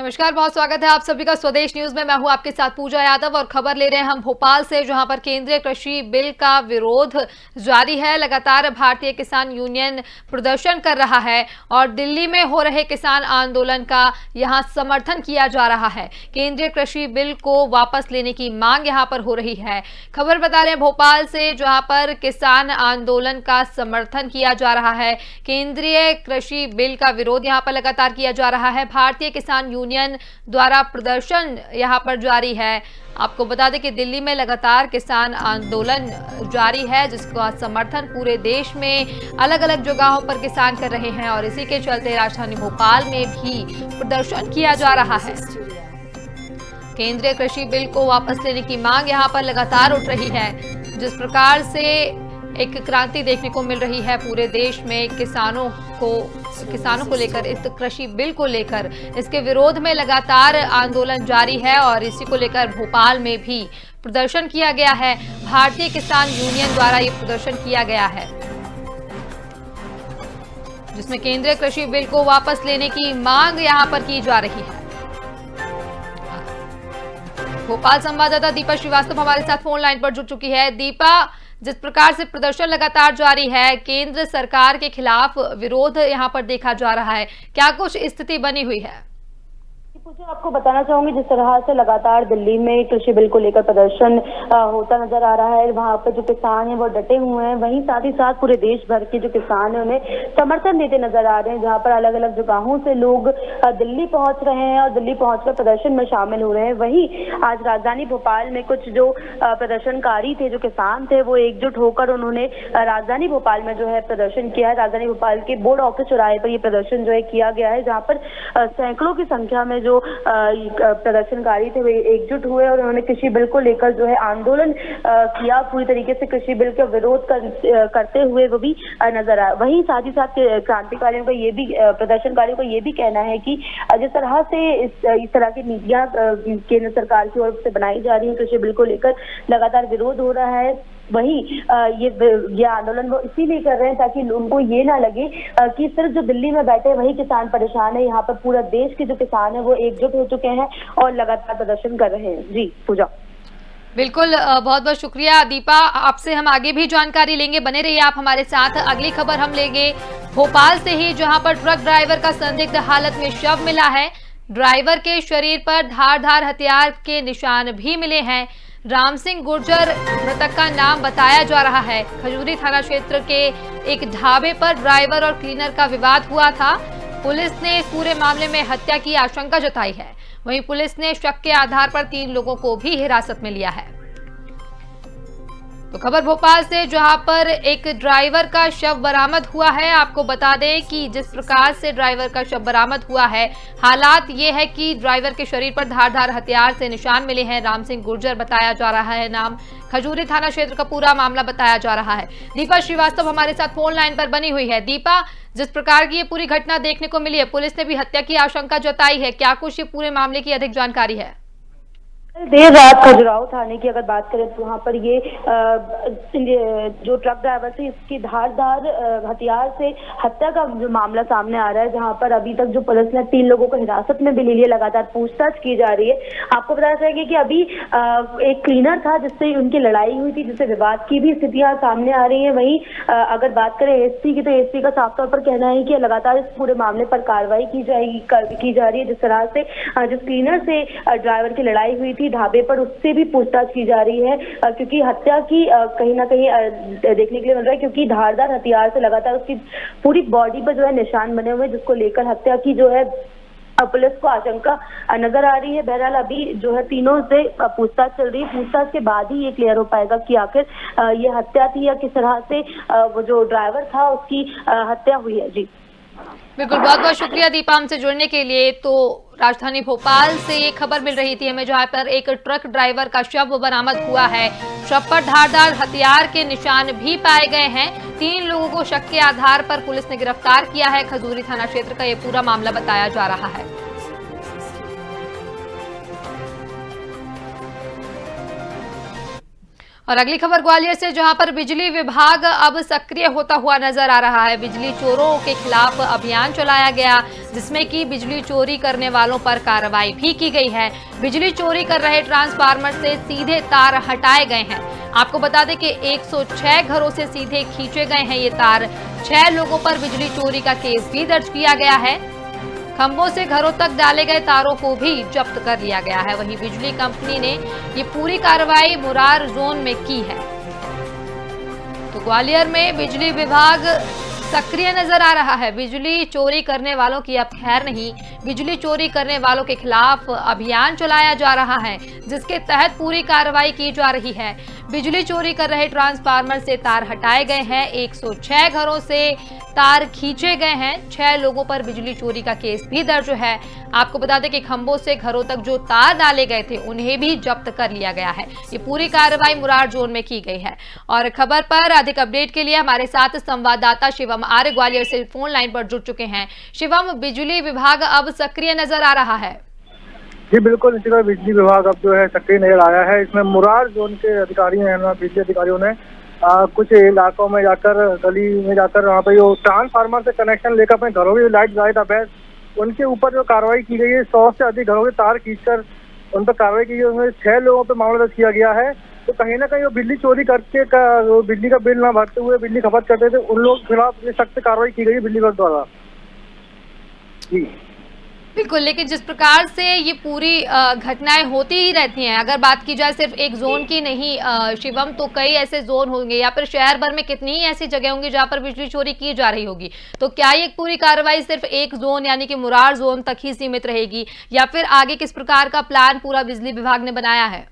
नमस्कार, बहुत स्वागत है आप सभी का स्वदेश न्यूज में। मैं हूं आपके साथ पूजा यादव और खबर ले रहे हैं हम भोपाल से, जहां पर केंद्रीय कृषि बिल का विरोध जारी है। लगातार भारतीय किसान यूनियन प्रदर्शन कर रहा है और दिल्ली में हो रहे किसान आंदोलन का यहां समर्थन किया जा रहा है। केंद्रीय कृषि बिल को वापस लेने की मांग यहां पर हो रही है। खबर बता रहे हैं भोपाल से, जहां पर किसान आंदोलन का समर्थन किया जा रहा है। केंद्रीय कृषि बिल का विरोध यहां पर लगातार किया जा रहा है। भारतीय किसान यूनियन द्वारा प्रदर्शन यहां पर जारी है। आपको बता दें कि दिल्ली में लगातार किसान आंदोलन जारी है, जिसका समर्थन पूरे देश में अलग अलग जगहों पर किसान कर रहे हैं और इसी के चलते राजधानी भोपाल में भी प्रदर्शन किया जा रहा है। केंद्रीय कृषि बिल को वापस लेने की मांग यहां पर लगातार उठ रही है। जिस प्रकार से एक क्रांति देखने को मिल रही है पूरे देश में किसानों को लेकर, इस कृषि बिल को लेकर, इसके विरोध में लगातार आंदोलन जारी है और इसी को लेकर भोपाल में भी प्रदर्शन किया गया है। भारतीय किसान यूनियन द्वारा ये प्रदर्शन किया गया है, जिसमें केंद्रीय कृषि बिल को वापस लेने की मांग यहां पर की जा रही है। भोपाल संवाददाता दीपा श्रीवास्तव हमारे साथ फोन लाइन पर जुड़ चुकी है। दीपा, जिस प्रकार से प्रदर्शन लगातार जारी है, केंद्र सरकार के खिलाफ विरोध यहां पर देखा जा रहा है, क्या कुछ स्थिति बनी हुई है? मुझे आपको बताना चाहूंगी, जिस तरह से लगातार दिल्ली में कृषि बिल को लेकर प्रदर्शन होता नजर आ रहा है, वहां पर जो किसान हैं वो डटे हुए हैं, वहीं साथ ही साथ पूरे देश भर के जो किसान हैं उन्हें समर्थन देते नजर आ रहे हैं। जहां पर अलग अलग जगहों से लोग दिल्ली पहुंच रहे हैं और दिल्ली पहुंचकर प्रदर्शन में शामिल हो रहे हैं। वहीं आज राजधानी भोपाल में कुछ जो प्रदर्शनकारी थे, जो किसान थे, वो एकजुट होकर उन्होंने राजधानी भोपाल में जो है प्रदर्शन किया है। राजधानी भोपाल के बोर्ड ऑफिस चौराहे पर ये प्रदर्शन जो है किया गया है, जहाँ पर सैकड़ों की संख्या में जो प्रदर्शनकारी थे वे एकजुट हुए और उन्होंने कृषि बिल को लेकर जो है आंदोलन किया। पूरी तरीके से कृषि बिल का विरोध करते हुए वो भी नजर आया। वहीं साथ ही साथ क्रांतिकारियों का ये भी, प्रदर्शनकारियों का ये भी कहना है कि जिस तरह से इस तरह की नीतियां केंद्र सरकार की ओर से बनाई जा रही है, कृषि बिल को लेकर लगातार विरोध हो रहा है। वहीं ये आंदोलन वो इसीलिए कर रहे हैं ताकि उनको ये ना लगे कि सिर्फ जो दिल्ली में बैठे वही किसान परेशान है। यहाँ पर पूरा देश के जो किसान है वो एकजुट हो चुके हैं और लगातार प्रदर्शन कर रहे हैं। जी पूजा। बिल्कुल, बहुत बहुत शुक्रिया दीपा। आपसे हम आगे भी जानकारी लेंगे, बने रहिए आप हमारे साथ। अगली खबर हम लेंगे भोपाल से ही, जहां पर ट्रक ड्राइवर का संदिग्ध हालत में शव मिला है। ड्राइवर के शरीर पर धारदार हथियार के निशान भी मिले हैं। राम सिंह गुर्जर मृतक का नाम बताया जा रहा है। खजूरी थाना क्षेत्र के एक ढाबे पर ड्राइवर और क्लीनर का विवाद हुआ था। पुलिस ने इस पूरे मामले में हत्या की आशंका जताई है। वहीं पुलिस ने शक के आधार पर 3 लोगों को भी हिरासत में लिया है। तो खबर भोपाल से, जहां पर एक ड्राइवर का शव बरामद हुआ है। आपको बता दें कि जिस प्रकार से ड्राइवर का शव बरामद हुआ है, हालात ये है कि ड्राइवर के शरीर पर धारदार हथियार से निशान मिले हैं। राम सिंह गुर्जर बताया जा रहा है नाम। खजूरी थाना क्षेत्र का पूरा मामला बताया जा रहा है। दीपा श्रीवास्तव हमारे साथ फोन लाइन पर बनी हुई है। दीपा, जिस प्रकार की ये पूरी घटना देखने को मिली है, पुलिस ने भी हत्या की आशंका जताई है, क्या कुछ ये पूरे मामले की अधिक जानकारी है? देर रात खजुराहो थाने की अगर बात करें तो वहाँ पर ये जो ट्रक ड्राइवर थे, इसकी धारदार हथियार से हत्या का जो मामला सामने आ रहा है, जहाँ पर अभी तक जो पुलिस ने 3 लोगों को हिरासत में भी ले लिया, लगातार पूछताछ की जा रही है। आपको बताना चाहिए कि अभी एक क्लीनर था जिससे उनकी लड़ाई हुई थी, जिससे विवाद की भी स्थितियां सामने आ रही है। वहीं अगर बात करें एसपी की, तो एसपी का साफ तौर पर कहना है कि लगातार इस पूरे मामले पर कार्रवाई की जा रही है। जिस तरह से जिस क्लीनर से ड्राइवर की लड़ाई हुई थी ढाबे पर, उससे भी पूछताछ की जा रही है, क्योंकि हत्या की कहीं ना कहीं देखने के लिए मिल रहा है, क्योंकि धारदार हथियार से लगातार उसकी पूरी बॉडी पर जो है निशान बने हुए, जिसको लेकर हत्या की जो है पुलिस को आशंका नजर आ रही है। बहरहाल अभी जो है तीनों से पूछताछ चल रही है। पूछताछ के बाद ही ये क्लियर हो पाएगा कि आखिर ये हत्या थी या किस तरह से वो जो ड्राइवर था उसकी हत्या हुई है। जी बिल्कुल, बहुत बहुत शुक्रिया दीपा हमसे जुड़ने के लिए। तो राजधानी भोपाल से ये खबर मिल रही थी हमें, जहां पर एक ट्रक ड्राइवर का शव बरामद हुआ है। शव पर धारदार हथियार के निशान भी पाए गए हैं। 3 लोगों को शक के आधार पर पुलिस ने गिरफ्तार किया है। खजूरी थाना क्षेत्र का ये पूरा मामला बताया जा रहा है। और अगली खबर ग्वालियर से, जहां पर बिजली विभाग अब सक्रिय होता हुआ नजर आ रहा है। बिजली चोरों के खिलाफ अभियान चलाया गया। जिसमें कि बिजली चोरी करने वालों पर कार्रवाई भी की गई है। बिजली चोरी कर रहे ट्रांसफार्मर से सीधे तार हटाए गए हैं। आपको बता दें कि 106 घरों से सीधे खींचे गए हैं ये तार। 6 लोगों पर बिजली चोरी का केस भी दर्ज किया गया है। खंभों से घरों तक डाले गए तारों को भी जब्त कर लिया गया है। वहीं बिजली कंपनी ने ये पूरी कार्रवाई मुरार जोन में की है। तो ग्वालियर में बिजली विभाग सक्रिय नजर आ रहा है। बिजली चोरी करने वालों की अब खैर नहीं, बिजली चोरी करने वालों के खिलाफ अभियान चलाया जा रहा है, जिसके तहत पूरी कार्रवाई की जा रही है। बिजली चोरी कर रहे ट्रांसफार्मर से तार हटाए गए हैं। 106 घरों से तार खींचे गए हैं। 6 लोगों पर बिजली चोरी का केस भी दर्ज है। आपको बता दें कि खंभों से घरों तक जो तार डाले गए थे उन्हें भी जब्त कर लिया गया है। ये पूरी कार्रवाई मुरार जोन में की गई है। और खबर पर अधिक अपडेट के लिए हमारे साथ संवाददाता शिवम आर्य ग्वालियर से फोन लाइन पर जुड़ चुके हैं। शिवम, बिजली विभाग अब सक्रिय नजर आ रहा है। जी बिल्कुल, इसी तरह बिजली विभाग अब जो है सक्रिय नजर आया है। इसमें मुरार जोन के अधिकारी हैं, बिजली अधिकारियों ने कुछ इलाकों में जाकर, गली में जाकर वहाँ पे जो ट्रांसफार्मर से कनेक्शन लेकर अपने घरों की लाइट जलाई था अवैध, उनके ऊपर जो कार्रवाई की गई है। 100 से अधिक घरों के तार खींचकर उन पर कार्रवाई की गई। उसमें 6 लोगों पर मामला दर्ज किया गया है। तो कहीं ना कहीं वो बिजली चोरी करके बिजली का बिल ना भरते हुए बिजली खपत करते थे, उन लोगों के खिलाफ सख्त कार्रवाई की गई है बिजली विभाग द्वारा। जी बिल्कुल, लेकिन जिस प्रकार से ये पूरी घटनाएं होती ही रहती हैं, अगर बात की जाए सिर्फ एक जोन की नहीं शिवम, तो कई ऐसे जोन होंगे या फिर शहर भर में कितनी ही ऐसी जगह होंगी जहां पर बिजली चोरी की जा रही होगी। तो क्या ये पूरी कार्रवाई सिर्फ एक जोन यानी कि मुरार जोन तक ही सीमित रहेगी, या फिर आगे किस प्रकार का प्लान पूरा बिजली विभाग ने बनाया है?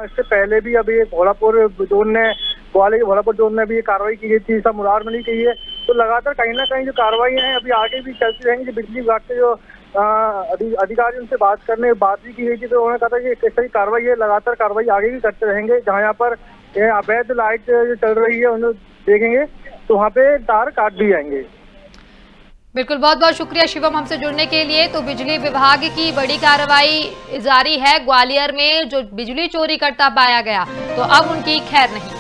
इससे पहले भी अभी भोलापुर जोन ने, ग्वालियर भोलापुर जोन में भी ये कार्रवाई की गई थी, सब मुरार में नहीं की है। तो लगातार कहीं ना कहीं जो कार्रवाई है अभी आगे भी चलती रहेंगी। बिजली विभाग के जो अधिकारी, उनसे बात भी की गई थी, तो उन्होंने कहा था कि किस तरह की कार्रवाई है, लगातार कार्रवाई आगे भी करते रहेंगे। जहाँ यहाँ पर अवैध लाइट जो चल रही है उन्हें देखेंगे तो वहाँ पे तार काट भी जाएंगे। बिल्कुल, बहुत बहुत शुक्रिया शिवम हमसे जुड़ने के लिए। तो बिजली विभाग की बड़ी कार्रवाई जारी है। ग्वालियर में जो बिजली चोरी करता पाया गया, तो अब उनकी खैर नहीं।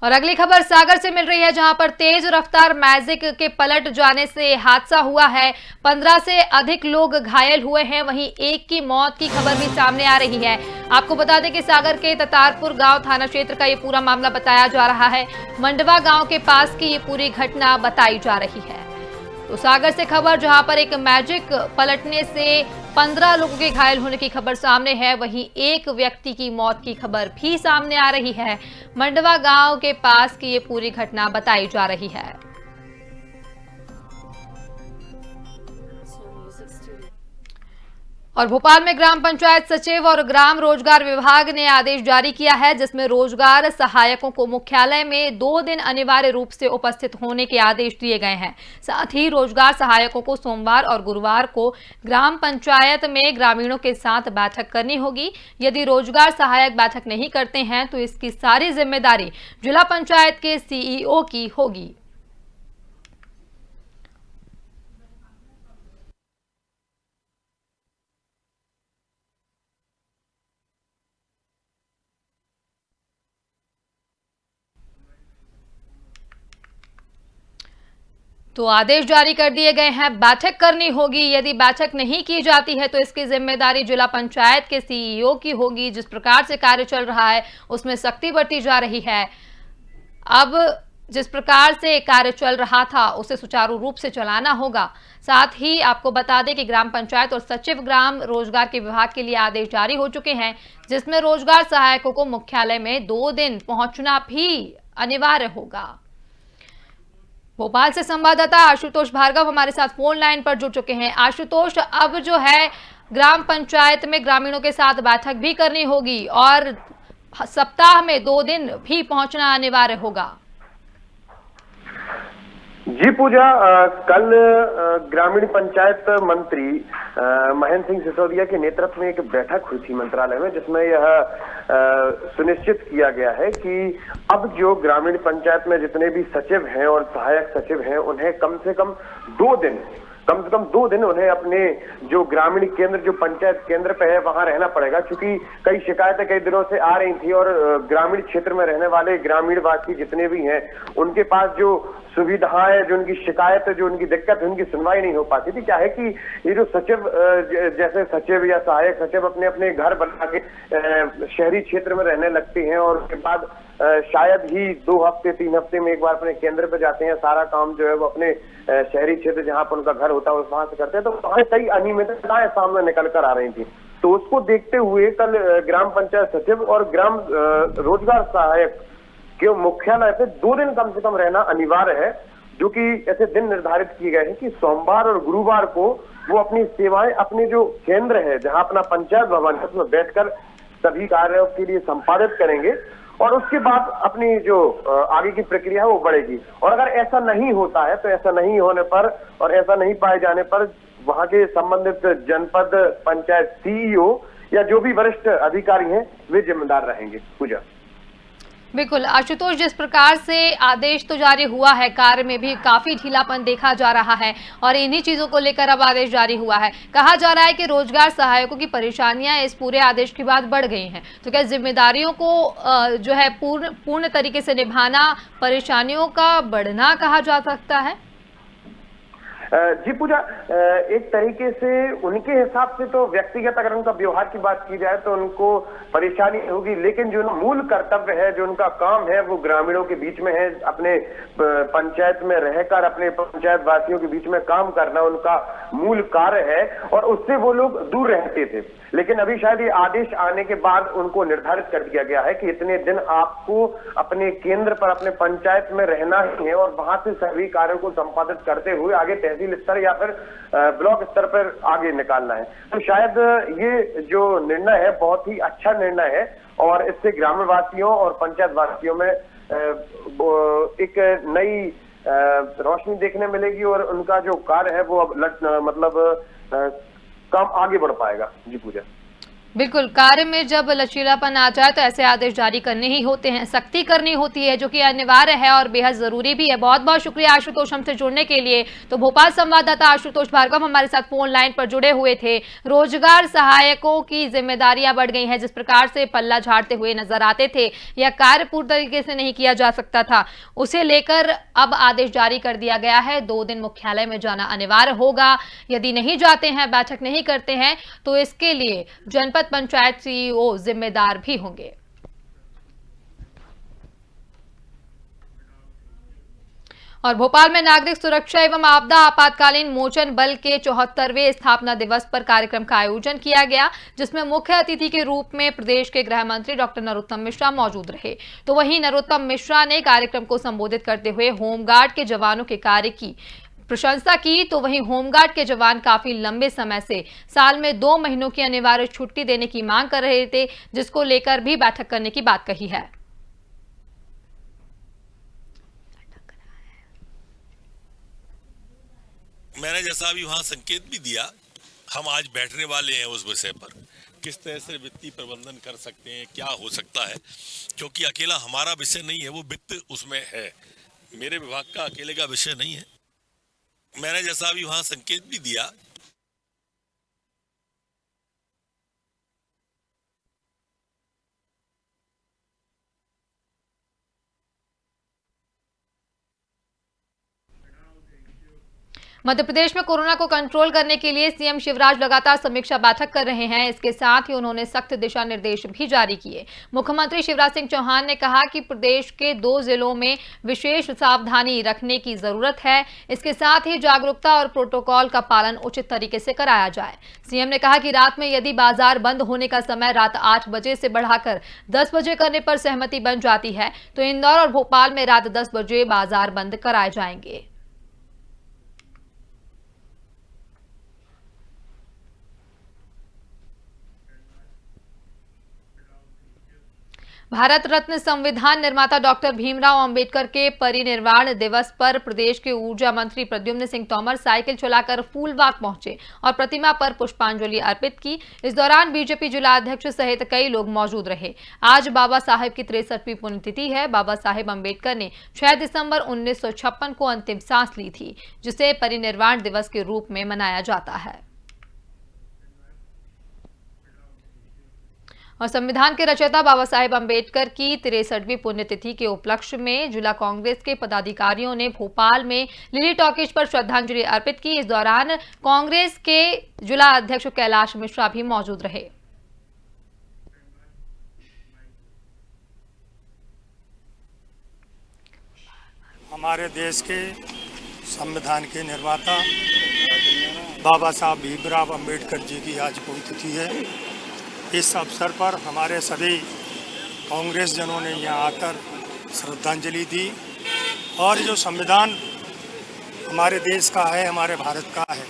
और अगली खबर सागर से मिल रही है, जहां पर तेज रफ्तार मैजिक के पलट जाने से हादसा हुआ है। 15 से अधिक लोग घायल हुए हैं। वहीं एक की मौत की खबर भी सामने आ रही है। आपको बता दें कि सागर के ततारपुर गांव थाना क्षेत्र का ये पूरा मामला बताया जा रहा है। मंडवा गांव के पास की ये पूरी घटना बताई जा रही है। तो सागर से खबर, जहां पर एक मैजिक पलटने से 15 लोगों के घायल होने की खबर सामने है। वहीं एक व्यक्ति की मौत की खबर भी सामने आ रही है। मंडवा गांव के पास की ये पूरी घटना बताई जा रही है। और भोपाल में ग्राम पंचायत सचिव और ग्राम रोजगार विभाग ने आदेश जारी किया है, जिसमें रोजगार सहायकों को मुख्यालय में 2 दिन अनिवार्य रूप से उपस्थित होने के आदेश दिए गए हैं। साथ ही रोजगार सहायकों को सोमवार और गुरुवार को ग्राम पंचायत में ग्रामीणों के साथ बैठक करनी होगी। यदि रोजगार सहायक बैठक नहीं करते हैं तो इसकी सारी जिम्मेदारी जिला पंचायत के सीईओ की होगी। तो आदेश जारी कर दिए गए हैं, बैठक करनी होगी। यदि बैठक नहीं की जाती है तो इसकी जिम्मेदारी जिला पंचायत के सीईओ की होगी। जिस प्रकार से कार्य चल रहा है उसमें सख्ती बरती जा रही है। अब जिस प्रकार से कार्य चल रहा था उसे सुचारू रूप से चलाना होगा। साथ ही आपको बता दें कि ग्राम पंचायत और सचिव ग्राम रोजगार के विभाग के लिए आदेश जारी हो चुके हैं, जिसमें रोजगार सहायकों को मुख्यालय में 2 दिन पहुंचना भी अनिवार्य होगा। भोपाल से संवाददाता आशुतोष भार्गव हमारे साथ फोन लाइन पर जुड़ चुके हैं। आशुतोष, अब जो है ग्राम पंचायत में ग्रामीणों के साथ बैठक भी करनी होगी और सप्ताह में 2 दिन भी पहुंचना अनिवार्य होगा। जी पूजा, कल ग्रामीण पंचायत मंत्री महेंद्र सिंह सिसोदिया के नेतृत्व में एक बैठक हुई थी मंत्रालय में, जिसमें यह सुनिश्चित किया गया है कि अब जो ग्रामीण पंचायत में जितने भी सचिव हैं और सहायक सचिव हैं उन्हें कम से कम 2 दिन कम से कम 2 दिन उन्हें अपने जो ग्रामीण केंद्र, जो पंचायत केंद्र पे है, वहां रहना पड़ेगा, क्योंकि कई शिकायतें कई दिनों से आ रही थी और ग्रामीण क्षेत्र में रहने वाले ग्रामीणवासी जितने भी हैं, उनके पास जो सुविधाएं, जो उनकी शिकायत, जो उनकी दिक्कत, उनकी सुनवाई नहीं हो पाती थी। क्या है कि ये जो सचिव, जैसे सचिव या सहायक सचिव अपने अपने घर बना के शहरी क्षेत्र में रहने लगते हैं और उसके बाद शायद ही 2 हफ्ते 3 हफ्ते में एक बार अपने केंद्र पे जाते हैं, सारा काम जो है वो अपने शहरी क्षेत्र जहां पर उनका घर होता है वहां से करते हैं, तो वहां कई अनियमितताएं सामने निकल कर आ रही थी। तो उसको देखते हुए कल ग्राम पंचायत सचिव और ग्राम रोजगार सहायक के मुख्यालय पे 2 दिन कम से कम रहना अनिवार्य है, जो कि ऐसे दिन निर्धारित किए गए हैं कि सोमवार और गुरुवार को वो अपनी सेवाएं अपने जो केंद्र है, जहां अपना पंचायत भवन है, उसमें बैठकर सभी कार्यों के लिए संपादित करेंगे और उसके बाद अपनी जो आगे की प्रक्रिया है वो बढ़ेगी। और अगर ऐसा नहीं होता है तो ऐसा नहीं होने पर और ऐसा नहीं पाए जाने पर वहां के संबंधित जनपद पंचायत सीईओ या जो भी वरिष्ठ अधिकारी हैं वे जिम्मेदार रहेंगे। पूजा। बिल्कुल आशुतोष, जिस प्रकार से आदेश तो जारी हुआ है, कार्य में भी काफी ढीलापन देखा जा रहा है और इन्हीं चीजों को लेकर अब आदेश जारी हुआ है। कहा जा रहा है कि रोजगार सहायकों की परेशानियां इस पूरे आदेश के बाद बढ़ गई हैं, तो क्या जिम्मेदारियों को जो है पूर्ण तरीके से निभाना परेशानियों का बढ़ना कहा जा सकता है? जी पूजा, एक तरीके से उनके हिसाब से तो व्यक्तिगत अगर उनका व्यवहार की बात की जाए तो उनको परेशानी होगी, लेकिन जो मूल कर्तव्य है, जो उनका काम है, वो ग्रामीणों के बीच में है, अपने पंचायत में रहकर अपने पंचायत वासियों के बीच में काम करना उनका मूल कार्य है और उससे वो लोग दूर रहते थे। लेकिन अभी शायद ये आदेश आने के बाद उनको निर्धारित कर दिया गया है कि इतने दिन आपको अपने केंद्र पर, अपने पंचायत में रहना ही है और वहां से सभी कार्यों को संपादित करते हुए आगे तहसील स्तर या फिर ब्लॉक स्तर पर आगे निकालना है। तो शायद ये जो निर्णय है बहुत ही अच्छा निर्णय है और इससे ग्रामीण वासियों और पंचायत वासियों में एक नई रोशनी देखने मिलेगी और उनका जो कार्य है वो अब काम आगे बढ़ पाएगा। जी पूजा। बिल्कुल, कार्य में जब लचीलापन आ जाए तो ऐसे आदेश जारी करने ही होते हैं, सख्ती करनी होती है, जो कि अनिवार्य है और बेहद जरूरी भी है। बहुत बहुत शुक्रिया आशुतोष हमसे जुड़ने के लिए। तो भोपाल संवाददाता आशुतोष भार्गव हमारे साथ फोन लाइन पर जुड़े हुए थे। रोजगार सहायकों की जिम्मेदारियां बढ़ गई हैं, जिस प्रकार से पल्ला झाड़ते हुए नजर आते थे या कार्य पूर्ण तरीके से नहीं किया जा सकता था, उसे लेकर अब आदेश जारी कर दिया गया है। 2 दिन मुख्यालय में जाना अनिवार्य होगा। यदि नहीं जाते हैं, बैठक नहीं करते हैं, तो इसके लिए जनपद पंचायत सीईओ जिम्मेदार भी होंगे। और भोपाल में नागरिक सुरक्षा एवं आपदा आपातकालीन मोचन बल के 74वें स्थापना दिवस पर कार्यक्रम का आयोजन किया गया, जिसमें मुख्य अतिथि के रूप में प्रदेश के गृह मंत्री डॉक्टर नरोत्तम मिश्रा मौजूद रहे। तो वहीं नरोत्तम मिश्रा ने कार्यक्रम को संबोधित करते हुए होमगार्ड के जवानों के कार्य की प्रशंसा की। तो वहीं होमगार्ड के जवान काफी लंबे समय से साल में 2 महीनों की अनिवार्य छुट्टी देने की मांग कर रहे थे, जिसको लेकर भी बैठक करने की बात कही है। मैंने जैसा अभी वहां संकेत भी दिया, हम आज बैठने वाले हैं उस विषय पर, किस तरह से वित्तीय प्रबंधन कर सकते हैं, क्या हो सकता है, क्योंकि अकेला हमारा विषय नहीं है, वो वित्त उसमें है, मेरे विभाग का अकेले का विषय नहीं है। मैंने जैसा अभी वहां संकेत भी दिया, मध्य प्रदेश में कोरोना को कंट्रोल करने के लिए सीएम शिवराज लगातार समीक्षा बैठक कर रहे हैं। इसके साथ ही उन्होंने सख्त दिशा निर्देश भी जारी किए। मुख्यमंत्री शिवराज सिंह चौहान ने कहा कि प्रदेश के 2 जिलों में विशेष सावधानी रखने की जरूरत है। इसके साथ ही जागरूकता और प्रोटोकॉल का पालन उचित तरीके से कराया जाए। सीएम ने कहा कि रात में यदि बाजार बंद होने का समय रात 8 बजे से बढ़ाकर 10 बजे करने पर सहमति बन जाती है तो इंदौर और भोपाल में रात 10 बजे बाजार बंद कराए जाएंगे। भारत रत्न संविधान निर्माता डॉक्टर भीमराव अंबेडकर के परिनिर्वाण दिवस पर प्रदेश के ऊर्जा मंत्री प्रद्युम्न सिंह तोमर साइकिल चलाकर फूलबाग पहुंचे और प्रतिमा पर पुष्पांजलि अर्पित की। इस दौरान बीजेपी जिला अध्यक्ष सहित कई लोग मौजूद रहे। आज बाबा साहेब की 63वीं पुण्यतिथि है। बाबा साहेब अंबेडकर ने 6 दिसंबर 1956 को अंतिम सांस ली थी, जिसे परिनिर्वाण दिवस के रूप में मनाया जाता है। और संविधान के रचयिता बाबा साहेब अंबेडकर की 63वीं पुण्यतिथि के उपलक्ष्य में जिला कांग्रेस के पदाधिकारियों ने भोपाल में लिली टॉकीज पर श्रद्धांजलि अर्पित की। इस दौरान कांग्रेस के जिला अध्यक्ष कैलाश मिश्रा भी मौजूद रहे। हमारे देश के संविधान के निर्माता बाबा साहब भीमराव अंबेडकर जी की आज पुण्यतिथि है। इस अवसर पर हमारे सभी कांग्रेस जनों ने यहाँ आकर श्रद्धांजलि दी और जो संविधान हमारे देश का है, हमारे भारत का है,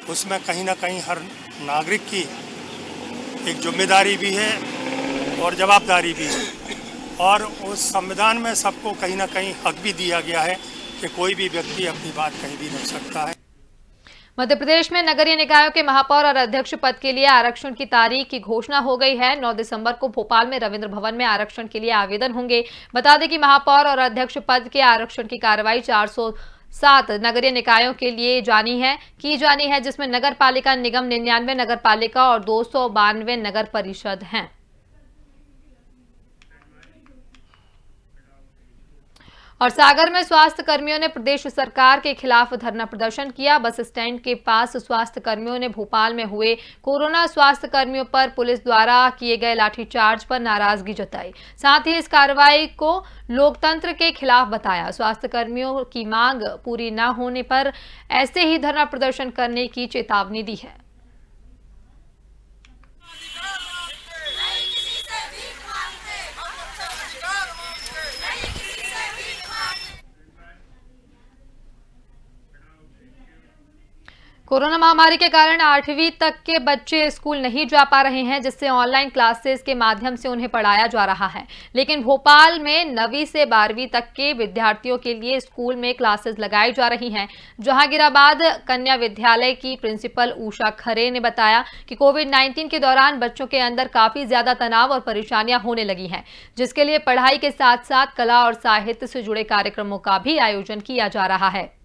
उसमें कहीं ना कहीं हर नागरिक की एक जिम्मेदारी भी है और जवाबदारी भी है और उस संविधान में सबको कहीं ना कहीं हक भी दिया गया है कि कोई भी व्यक्ति अपनी बात कहीं भी रख सकता है। मध्य प्रदेश में नगरीय निकायों के महापौर और अध्यक्ष पद के लिए आरक्षण की तारीख की घोषणा हो गई है। 9 दिसंबर को भोपाल में रविंद्र भवन में आरक्षण के लिए आवेदन होंगे। बता दें कि महापौर और अध्यक्ष पद के आरक्षण की कार्रवाई 407 नगरीय निकायों के लिए की जानी है, जिसमें नगर पालिका निगम 99 नगर पालिका और 292 नगर परिषद हैं। और सागर में स्वास्थ्य कर्मियों ने प्रदेश सरकार के खिलाफ धरना प्रदर्शन किया। बस स्टैंड के पास स्वास्थ्य कर्मियों ने भोपाल में हुए कोरोना स्वास्थ्य कर्मियों पर पुलिस द्वारा किए गए लाठीचार्ज पर नाराजगी जताई। साथ ही इस कार्रवाई को लोकतंत्र के खिलाफ बताया। स्वास्थ्य कर्मियों की मांग पूरी न होने पर ऐसे ही धरना प्रदर्शन करने की चेतावनी दी है। कोरोना महामारी के कारण 8वीं तक के बच्चे स्कूल नहीं जा पा रहे हैं, जिससे ऑनलाइन क्लासेस के माध्यम से उन्हें पढ़ाया जा रहा है। लेकिन भोपाल में 9वीं से 12वीं तक के विद्यार्थियों के लिए स्कूल में क्लासेस लगाई जा रही हैं। जहांगीराबाद कन्या विद्यालय की प्रिंसिपल उषा खरे ने बताया कि कोविड-19 के दौरान बच्चों के अंदर काफी ज्यादा तनाव और परेशानियां होने लगी हैं, जिसके लिए पढ़ाई के साथ साथ कला और साहित्य से जुड़े कार्यक्रमों का भी आयोजन किया जा रहा है।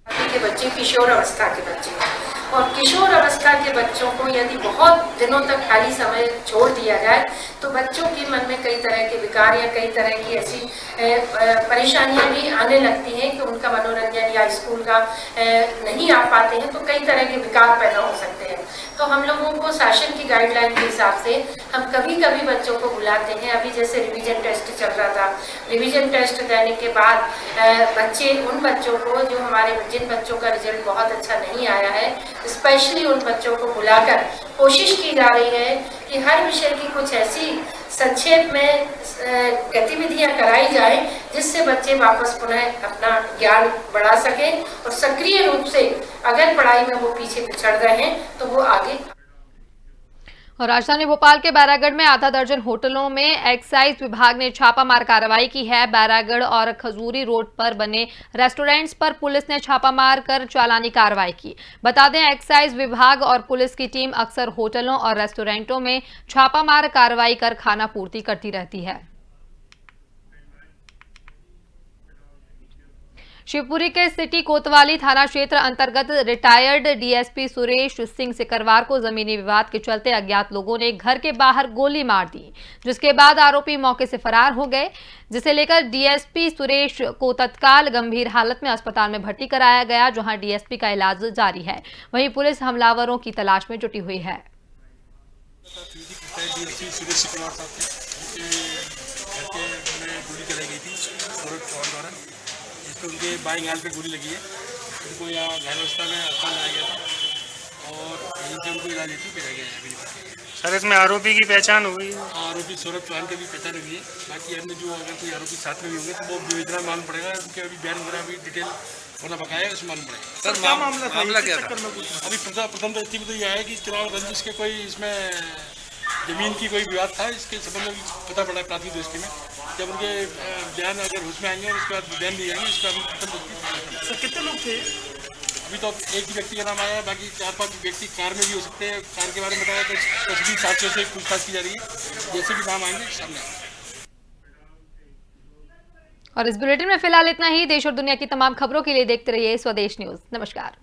के बच्चे किशोर अवस्था के बच्चे और किशोर अवस्था के बच्चों को यदि बहुत दिनों तक खाली समय छोड़ दिया जाए तो बच्चों के मन में कई तरह के विकार या कई तरह की ऐसी परेशानियां भी आने लगती हैं कि उनका मनोरंजन या स्कूल का नहीं आ पाते हैं, तो कई तरह के विकार पैदा हो सकते हैं। तो हम लोगों को शासन की गाइडलाइन के हिसाब से हम कभी कभी बच्चों को बुलाते हैं। अभी जैसे रिवीजन टेस्ट चल रहा था, रिवीजन टेस्ट देने के बाद बच्चे उन बच्चों को जो जिन बच्चों का रिजल्ट बहुत अच्छा नहीं आया है, स्पेशली उन बच्चों को बुलाकर कोशिश की जा रही है कि हर विषय की कुछ ऐसी संक्षेप में गतिविधियां कराई जाए जिससे बच्चे वापस पुनः अपना ज्ञान बढ़ा सकें और सक्रिय रूप से अगर पढ़ाई में वो पीछे पिछड़ रहे हैं तो वो आगे। और राजधानी भोपाल के बैरागढ़ में आधा दर्जन होटलों में एक्साइज विभाग ने छापामार कार्रवाई की है। बैरागढ़ और खजूरी रोड पर बने रेस्टोरेंट्स पर पुलिस ने छापामार कर चालानी कार्रवाई की। बता दें, एक्साइज विभाग और पुलिस की टीम अक्सर होटलों और रेस्टोरेंटों में छापामार कार्रवाई कर खाना पूर्ति करती रहती है। शिवपुरी के सिटी कोतवाली थाना क्षेत्र अंतर्गत रिटायर्ड डीएसपी सुरेश सिंह सिकरवार को जमीनी विवाद के चलते अज्ञात लोगों ने घर के बाहर गोली मार दी, जिसके बाद आरोपी मौके से फरार हो गए, जिसे लेकर डीएसपी सुरेश को तत्काल गंभीर हालत में अस्पताल में भर्ती कराया गया, जहां डीएसपी का इलाज जारी है। वहीं पुलिस हमलावरों की तलाश में जुटी हुई है। तो उनके बाएं गाल पे गोली लगी है। उनको यहाँ घायल अवस्था में अस्पताल लाया गया था और यहीं से उनको इलाज हेतु भेजा गया है। अभी सर, इसमें आरोपी की पहचान हुई? आरोपी सौरभ चौहान की भी पहचान हुई है। बाकी अन्य जो अगर कोई आरोपी साथ में भी होंगे तो वो विवेचना मालूम पड़ेगा, उनके अभी बयान वगैरह अभी डिटेल होना बकाया है, उसमें मालूम पड़ेगा। सर, क्या मामला क्या था? अभी प्रथम तो स्थिति तो यह है कि चुनाव रंजिश के कोई इसमें जमीन की कोई विवाद था, इसके संबंध में पता पड़ा प्राथमिक दृष्टि में। जब उनके बयान अगर उसमें आएंगे और उसके बाद बयान दिए जाएंगे, इसका सर कितने लोग थे? अभी तो एक ही व्यक्ति का नाम आया है, बाकी 4-5 व्यक्ति कार में भी हो सकते हैं। कार के बारे में बताया तो तस्वीर साथियों से पूछताछ की जा रही है, जैसे भी नाम आएंगे सामने आएंगे। और इस बुलेटिन में फिलहाल इतना ही। देश और दुनिया की तमाम खबरों के लिए देखते रहिए स्वदेश न्यूज। नमस्कार।